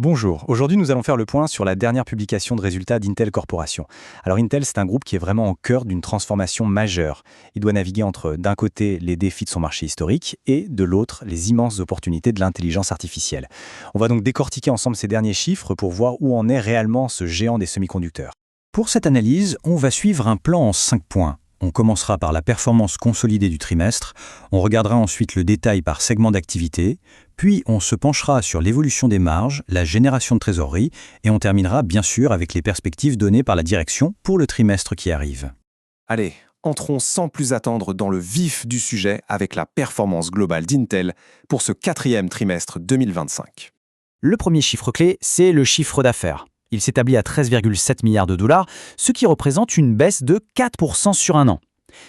Bonjour, aujourd'hui nous allons faire le point sur la dernière publication de résultats d'Intel Corporation. Alors Intel, c'est un groupe qui est vraiment au cœur d'une transformation majeure. Il doit naviguer entre, d'un côté, les défis de son marché historique et, de l'autre, les immenses opportunités de l'intelligence artificielle. On va donc décortiquer ensemble ces derniers chiffres pour voir où en est réellement ce géant des semi-conducteurs. Pour cette analyse, on va suivre un plan en 5 points. On commencera par la performance consolidée du trimestre, on regardera ensuite le détail par segment d'activité, puis on se penchera sur l'évolution des marges, la génération de trésorerie, et on terminera bien sûr avec les perspectives données par la direction pour le trimestre qui arrive. Allez, entrons sans plus attendre dans le vif du sujet avec la performance globale d'Intel pour ce quatrième trimestre 2025. Le premier chiffre clé, c'est le chiffre d'affaires. Il s'établit à 13,7 milliards de dollars, ce qui représente une baisse de 4% sur un an.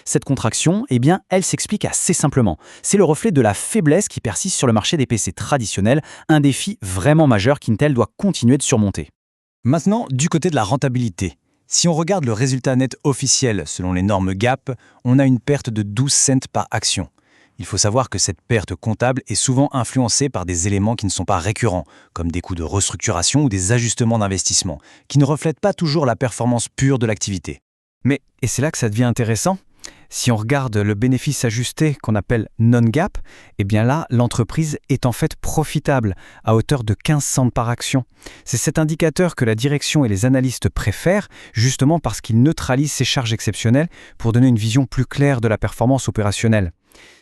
Cette contraction, elle s'explique assez simplement. C'est le reflet de la faiblesse qui persiste sur le marché des PC traditionnels, un défi vraiment majeur qu'Intel doit continuer de surmonter. Maintenant, du côté de la rentabilité. Si on regarde le résultat net officiel selon les normes GAAP, on a une perte de 12 cents par action. Il faut savoir que cette perte comptable est souvent influencée par des éléments qui ne sont pas récurrents, comme des coûts de restructuration ou des ajustements d'investissement, qui ne reflètent pas toujours la performance pure de l'activité. Et c'est là que ça devient intéressant. Si on regarde le bénéfice ajusté qu'on appelle non-GAAP, là, l'entreprise est en fait profitable, à hauteur de 15 cents par action. C'est cet indicateur que la direction et les analystes préfèrent, justement parce qu'il neutralise ces charges exceptionnelles pour donner une vision plus claire de la performance opérationnelle.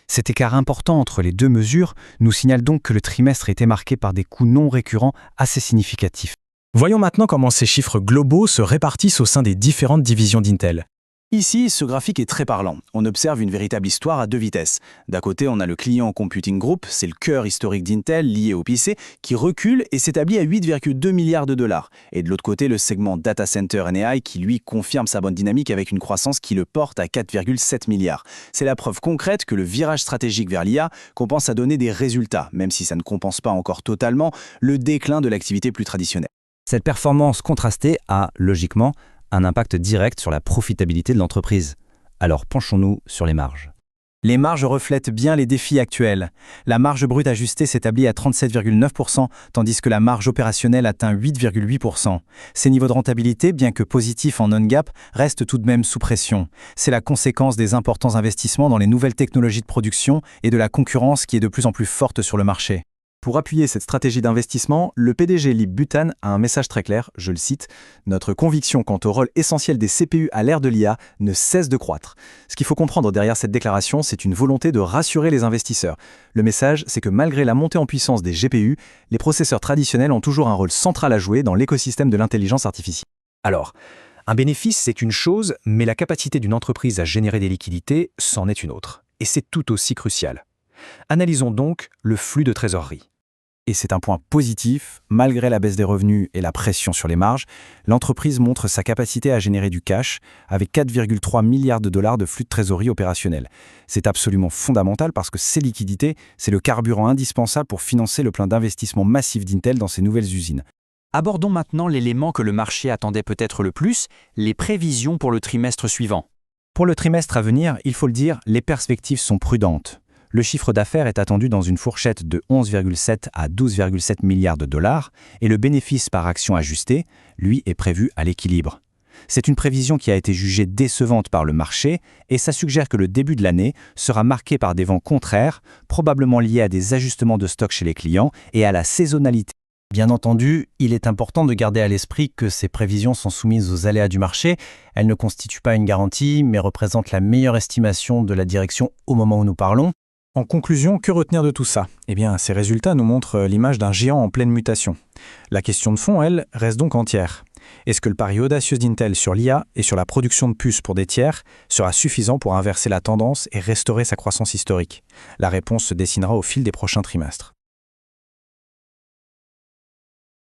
Cet écart important entre les deux mesures nous signale donc que le trimestre était marqué par des coûts non récurrents assez significatifs. Voyons maintenant comment ces chiffres globaux se répartissent au sein des différentes divisions d'Intel. Ici, ce graphique est très parlant. On observe une véritable histoire à deux vitesses. D'un côté, on a le Client Computing Group, c'est le cœur historique d'Intel lié au PC, qui recule et s'établit à 8,2 milliards de dollars. Et de l'autre côté, le segment Data Center & AI qui, lui, confirme sa bonne dynamique avec une croissance qui le porte à 4,7 milliards. C'est la preuve concrète que le virage stratégique vers l'IA compense à donner des résultats, même si ça ne compense pas encore totalement le déclin de l'activité plus traditionnelle. Cette performance contrastée a, logiquement, un impact direct sur la profitabilité de l'entreprise. Alors penchons-nous sur les marges. Les marges reflètent bien les défis actuels. La marge brute ajustée s'établit à 37,9%, tandis que la marge opérationnelle atteint 8,8%. Ces niveaux de rentabilité, bien que positifs en non-GAAP, restent tout de même sous pression. C'est la conséquence des importants investissements dans les nouvelles technologies de production et de la concurrence qui est de plus en plus forte sur le marché. Pour appuyer cette stratégie d'investissement, le PDG Lip Bhutan a un message très clair, je le cite, « Notre conviction quant au rôle essentiel des CPU à l'ère de l'IA ne cesse de croître ». Ce qu'il faut comprendre derrière cette déclaration, c'est une volonté de rassurer les investisseurs. Le message, c'est que malgré la montée en puissance des GPU, les processeurs traditionnels ont toujours un rôle central à jouer dans l'écosystème de l'intelligence artificielle. Alors, un bénéfice, c'est une chose, mais la capacité d'une entreprise à générer des liquidités, c'en est une autre. Et c'est tout aussi crucial. Analysons donc le flux de trésorerie. Et c'est un point positif, malgré la baisse des revenus et la pression sur les marges, l'entreprise montre sa capacité à générer du cash avec 4,3 milliards de dollars de flux de trésorerie opérationnel. C'est absolument fondamental parce que ces liquidités, c'est le carburant indispensable pour financer le plan d'investissement massif d'Intel dans ses nouvelles usines. Abordons maintenant l'élément que le marché attendait peut-être le plus, les prévisions pour le trimestre suivant. Pour le trimestre à venir, il faut le dire, les perspectives sont prudentes. Le chiffre d'affaires est attendu dans une fourchette de 11,7 à 12,7 milliards de dollars et le bénéfice par action ajusté, lui, est prévu à l'équilibre. C'est une prévision qui a été jugée décevante par le marché et ça suggère que le début de l'année sera marqué par des vents contraires, probablement liés à des ajustements de stock chez les clients et à la saisonnalité. Bien entendu, il est important de garder à l'esprit que ces prévisions sont soumises aux aléas du marché. Elles ne constituent pas une garantie, mais représentent la meilleure estimation de la direction au moment où nous parlons. En conclusion, que retenir de tout ça ? Ces résultats nous montrent l'image d'un géant en pleine mutation. La question de fond, elle, reste donc entière. Est-ce que le pari audacieux d'Intel sur l'IA et sur la production de puces pour des tiers sera suffisant pour inverser la tendance et restaurer sa croissance historique ? La réponse se dessinera au fil des prochains trimestres.